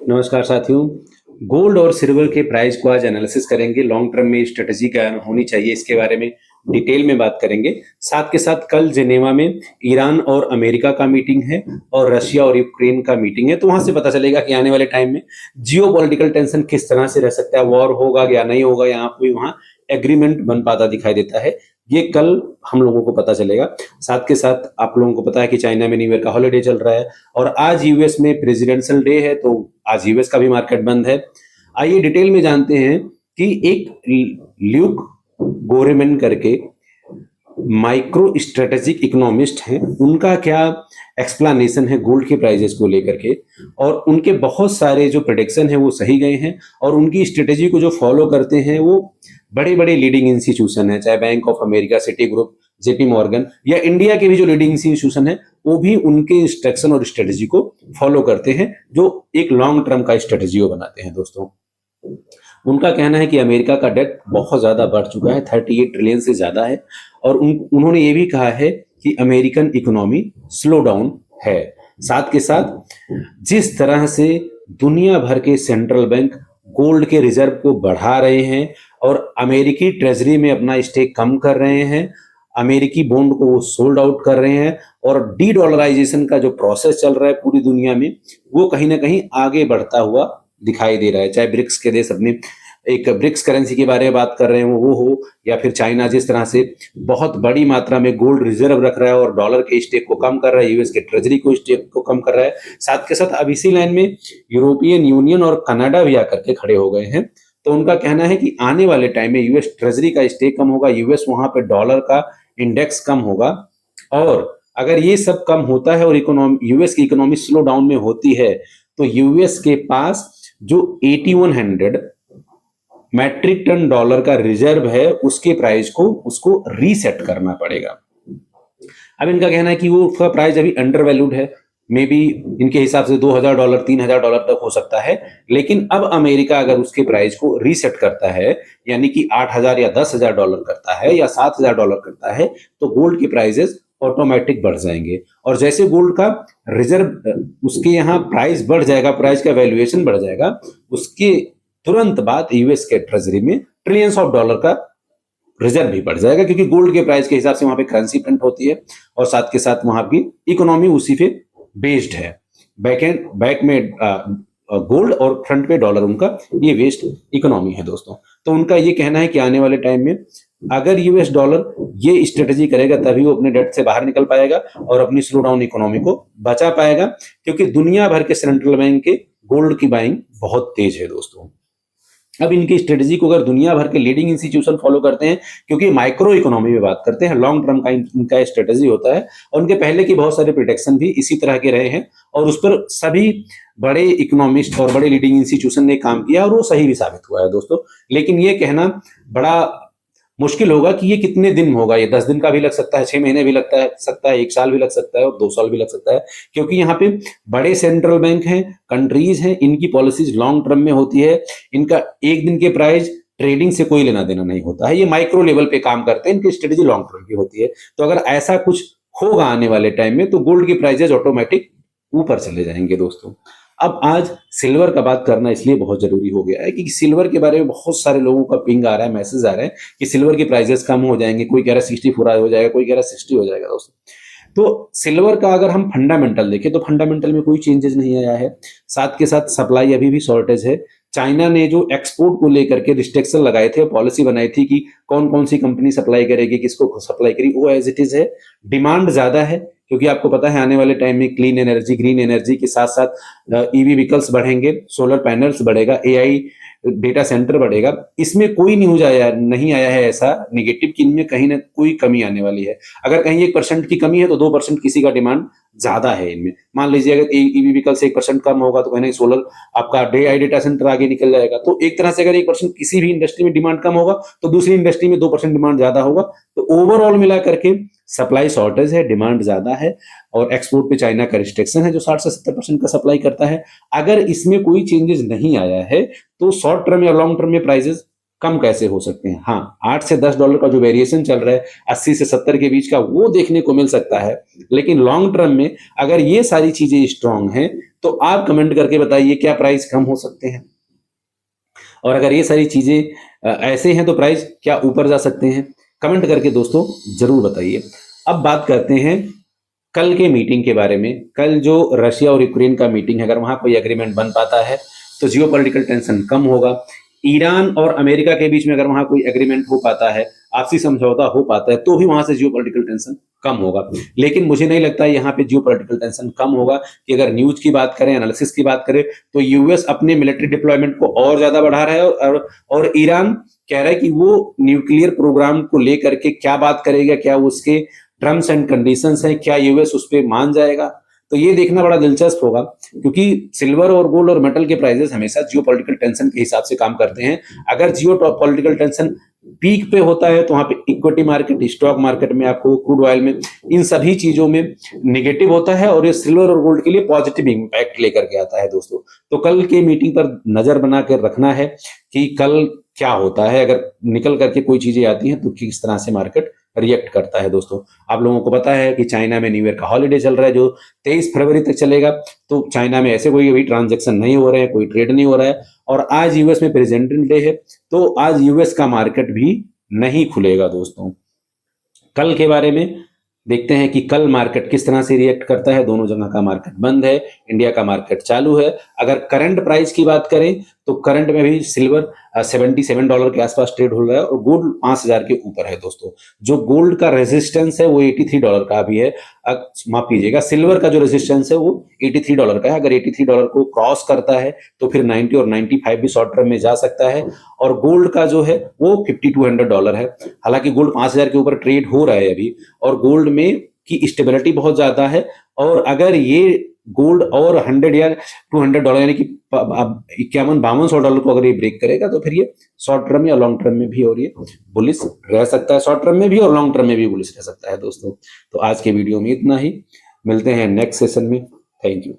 नमस्कार साथियों। गोल्ड और सिल्वर के प्राइस को आज एनालिसिस करेंगे। लॉन्ग टर्म में स्ट्रेटजी क्या होनी चाहिए इसके बारे में डिटेल में बात करेंगे। साथ के साथ कल जिनेवा में ईरान और अमेरिका का मीटिंग है और रशिया और यूक्रेन का मीटिंग है, तो वहां से पता चलेगा कि आने वाले टाइम में जियो पॉलिटिकल टेंशन किस तरह से रह सकता है, वॉर होगा या नहीं होगा, यहाँ कोई वहां एग्रीमेंट बन पाता दिखाई देता है। ये कल हम लोगों को पता चलेगा। साथ के साथ आप लोगों को पता है कि चाइना में न्यू ईयर का हॉलिडे चल रहा है और आज यूएस में प्रेसिडेंशियल डे है, तो आज यूएस का भी मार्केट बंद है। आइए डिटेल में जानते हैं कि एक ल्यूक गोरेमन करके माइक्रो स्ट्रेटेजिक इकोनॉमिस्ट हैं, उनका क्या एक्सप्लेनेशन है गोल्ड के प्राइजेस को लेकर के, और उनके बहुत सारे जो प्रेडिक्शन है वो सही गए हैं और उनकी स्ट्रेटेजी को जो फॉलो करते हैं वो बड़े बड़े लीडिंग इंस्टीट्यूशन है, चाहे bank of America, city group, JP Morgan या इंडिया के भी जो लीडिंग इंस्टीट्यूशन है वो भी उनके इंस्ट्रक्शन और स्ट्रेटेजी को फॉलो करते हैं, जो एक लॉन्ग टर्म का स्ट्रेटेजी बनाते हैं। दोस्तों, उनका कहना है कि अमेरिका का डेट बहुत ज्यादा बढ़ चुका है, 38 ट्रिलियन से ज्यादा है, और उन्होंने ये भी कहा है कि अमेरिकन इकोनॉमी स्लो डाउन है। साथ के साथ जिस तरह से दुनिया भर के सेंट्रल बैंक गोल्ड के रिजर्व को बढ़ा रहे हैं और अमेरिकी ट्रेजरी में अपना स्टेक कम कर रहे हैं, अमेरिकी बॉन्ड को वो सोल्ड आउट कर रहे हैं, और डी डॉलराइजेशन का जो प्रोसेस चल रहा है पूरी दुनिया में वो कहीं ना कहीं आगे बढ़ता हुआ दिखाई दे रहा है। चाहे ब्रिक्स के देश अपने एक ब्रिक्स करेंसी के बारे में बात कर रहे हैं वो हो, या फिर चाइना जिस तरह से बहुत बड़ी मात्रा में गोल्ड रिजर्व रख रहा है और डॉलर के स्टेक को कम कर रहा है, यूएस के ट्रेजरी को स्टेक को कम कर रहा है। साथ के साथ अब इसी लाइन में यूरोपियन यूनियन और कनाडा भी आकर के खड़े हो गए हैं। तो उनका कहना है कि आने वाले टाइम में यूएस ट्रेजरी का स्टेक कम होगा, यूएस वहां पे डॉलर का इंडेक्स कम होगा, और अगर ये सब कम होता है और इकोनॉमी यूएस की इकोनॉमी स्लो डाउन में होती है तो यूएस के पास जो 8100 मैट्रिक टन डॉलर का रिजर्व है उसके प्राइस को उसको रीसेट करना पड़ेगा। अब इनका कहना है कि वो उसका प्राइस अभी अंडर वैल्यूड है, मे बी इनके हिसाब से $2000 $3000 तक हो सकता है, लेकिन अब अमेरिका अगर उसके प्राइस को रीसेट करता है यानी कि $8000 या $10000 करता है या $7000 करता है तो गोल्ड के प्राइसेस ऑटोमेटिक बढ़ जाएंगे। और जैसे गोल्ड का रिजर्व उसके यहाँ प्राइस बढ़ जाएगा, प्राइस का वैल्यूएशन बढ़ जाएगा, उसके तुरंत बाद यूएस के ट्रेजरी में ट्रिलियंस ऑफ डॉलर का रिजर्व भी बढ़ जाएगा, क्योंकि गोल्ड के प्राइस के हिसाब से वहां पे करेंसी प्रिंट होती है और साथ के साथ वहां की इकोनॉमी उसी पे बेस्ड है। बैक में गोल्ड और फ्रंट पे डॉलर, उनका ये बेस्ड इकोनॉमी है दोस्तों। तो उनका ये कहना है कि आने वाले टाइम में अगर यूएस डॉलर ये स्ट्रेटेजी करेगा तभी वो अपने डेट से बाहर निकल पाएगा और अपनी स्लो डाउन इकोनॉमी को बचा पाएगा, क्योंकि दुनिया भर के सेंट्रल बैंक के गोल्ड की बाइंग बहुत तेज है दोस्तों। अब इनकी स्ट्रेटेजी को अगर दुनिया भर के लीडिंग इंस्टीट्यूशन फॉलो करते हैं, क्योंकि माइक्रो इकोनॉमी में बात करते हैं, लॉन्ग टर्म का इनका स्ट्रेटेजी होता है, और उनके पहले की बहुत सारे प्रोटेक्शन भी इसी तरह के रहे हैं और उस पर सभी बड़े इकोनॉमिस्ट और बड़े लीडिंग इंस्टीट्यूशन ने काम किया और वो सही भी साबित हुआ है दोस्तों। लेकिन ये कहना बड़ा मुश्किल होगा कि ये कितने दिन होगा, ये 10 दिन का भी लग सकता है, 6 महीने भी सकता है, 1 साल भी लग सकता है और 2 साल भी लग सकता है, क्योंकि यहाँ पे बड़े सेंट्रल बैंक हैं, कंट्रीज हैं, इनकी पॉलिसीज लॉन्ग टर्म में होती है। इनका एक दिन के प्राइस ट्रेडिंग से कोई लेना देना नहीं होता है, ये माइक्रो लेवल पे काम करते हैं, इनकी स्ट्रेटेजी लॉन्ग टर्म की होती है। तो अगर ऐसा कुछ होगा आने वाले टाइम में तो गोल्ड की प्राइजेज ऑटोमेटिक ऊपर चले जाएंगे दोस्तों। अब आज सिल्वर का बात करना इसलिए बहुत जरूरी हो गया है कि सिल्वर के बारे में बहुत सारे लोगों का पिंग आ रहा है, मैसेज आ रहे हैं कि सिल्वर के प्राइसेस कम हो जाएंगे, कोई कह रहा है 64 हो जाएगा, कोई कह रहा है 60 हो जाएगा दोस्तों। तो सिल्वर का अगर हम फंडामेंटल देखें तो फंडामेंटल में कोई चेंजेस नहीं आया है। साथ के साथ सप्लाई अभी भी शॉर्टेज है। चाइना ने जो एक्सपोर्ट को लेकर के रिस्ट्रिक्शन लगाए थे, पॉलिसी बनाई थी कि कौन कौन सी कंपनी सप्लाई करेगी, किसको सप्लाई करेगी, वो एज इट इज है। डिमांड ज्यादा है क्योंकि आपको पता है आने वाले टाइम में क्लीन एनर्जी, ग्रीन एनर्जी के साथ साथ ईवी व्हीकल्स बढ़ेंगे, सोलर पैनल्स बढ़ेगा, एआई डेटा सेंटर बढ़ेगा। इसमें कोई न्यूज नहीं आया है ऐसा निगेटिव कि इनमें कहीं ना कोई कमी आने वाली है। अगर कहीं 1% की कमी है तो 2% किसी का डिमांड ज्यादा है इनमें। मान लीजिए अगर ईवी व्हीकल से 1% कम होगा तो कहीं ना सोलर आपका आई डेटा सेंटर आगे निकल जाएगा। तो एक तरह से अगर 1% किसी भी इंडस्ट्री में डिमांड कम होगा तो दूसरी इंडस्ट्री में 2% डिमांड ज्यादा होगा। तो ओवरऑल मिला करके सप्लाई शॉर्टेज है, डिमांड ज्यादा है, और एक्सपोर्ट पे चाइना का रिस्ट्रिक्शन है जो 60 से 70% का सप्लाई करता है। अगर इसमें कोई चेंजेस नहीं आया है तो शॉर्ट टर्म या लॉन्ग टर्म में प्राइसेस कम कैसे हो सकते हैं। हाँ, $8 से $10 का जो वेरिएशन चल रहा है 80 से 70 के बीच का, वो देखने को मिल सकता है, लेकिन लॉन्ग टर्म में अगर ये सारी चीजें स्ट्रांग हैं तो आप कमेंट करके बताइए क्या प्राइस कम हो सकते हैं, और अगर ये सारी चीजें ऐसे हैं तो प्राइस क्या ऊपर जा सकते हैं, कमेंट करके दोस्तों जरूर बताइए। अब बात करते हैं कल के मीटिंग के बारे में। कल जो रशिया और यूक्रेन का मीटिंग है, अगर वहां कोई एग्रीमेंट बन पाता है तो जियोपॉलिटिकल टेंशन कम होगा। ईरान और अमेरिका के बीच में अगर वहां कोई एग्रीमेंट हो पाता है, आपसी समझौता हो पाता है, तो भी वहां से जियोपॉलिटिकल टेंशन कम होगा। लेकिन मुझे नहीं लगता यहाँ पे जियोपॉलिटिकल टेंशन कम होगा, कि अगर न्यूज की बात करें, एनालिसिस की बात करें, तो यूएस अपने मिलिट्री डिप्लॉयमेंट को और ज्यादा बढ़ा रहा है, और ईरान कह रहा है कि वो न्यूक्लियर प्रोग्राम को लेकर के क्या बात करेगा, क्या उसके टर्म्स एंड कंडीशंस हैं, क्या यूएस उस पर मान जाएगा। तो ये देखना बड़ा दिलचस्प होगा, क्योंकि सिल्वर और गोल्ड और मेटल के प्राइसेस हमेशा जियोपॉलिटिकल टेंशन के हिसाब से काम करते हैं। अगर जियोपॉलिटिकल टेंशन पीक पे होता है तो वहां पे इक्विटी मार्केट, स्टॉक मार्केट में, आपको क्रूड ऑयल में, इन सभी चीजों में निगेटिव होता है, और ये सिल्वर और गोल्ड के लिए पॉजिटिव इंपैक्ट लेकर के आता है दोस्तों। तो कल के मीटिंग पर नजर बना कर रखना है कि कल क्या होता है, अगर निकल करके कोई चीजें आती हैं तो किस तरह से मार्केट रिएक्ट करता है दोस्तों। आप लोगों को पता है कि चाइना में न्यू ईयर का हॉलीडे चल रहा है, जो 23 फरवरी तक चलेगा। तो चाइना में ऐसे कोई अभी ट्रांजैक्शन नहीं हो रहे हैं, कोई ट्रेड नहीं हो रहा है, और आज यूएस में प्रेसिडेंट डे है, तो आज यूएस का मार्केट भी नहीं खुलेगा दोस्तों। कल के बारे में देखते हैं कि कल मार्केट किस तरह से रिएक्ट करता है। दोनों जगह का मार्केट बंद है, इंडिया का मार्केट चालू है। अगर करंट प्राइस की बात करें तो करंट में भी सिल्वर $77 के आसपास ट्रेड हो रहा है, और गोल्ड 5000 के ऊपर है दोस्तों। जो गोल्ड का रेजिस्टेंस है वो $83 का भी है। माफ कीजिएगा, सिल्वर का जो रेजिस्टेंस है वो $83 का है। अगर $83 को क्रॉस करता है तो फिर 90 और 95 भी शॉर्ट टर्म में जा सकता है। और गोल्ड का जो है वो $5200 है। हालांकि गोल्ड 5000 के ऊपर ट्रेड हो रहा है अभी, और गोल्ड में की स्टेबिलिटी बहुत ज्यादा है। और अगर ये गोल्ड और 100 या $200 यानी कि $5100-5200 को अगर ये ब्रेक करेगा तो फिर ये शॉर्ट टर्म या लॉन्ग टर्म में भी, और ये बुलिश रह सकता है, शॉर्ट टर्म में भी और लॉन्ग टर्म में भी बुलिश रह सकता है दोस्तों। तो आज के वीडियो में इतना ही, मिलते हैं नेक्स्ट सेशन में। Thank you.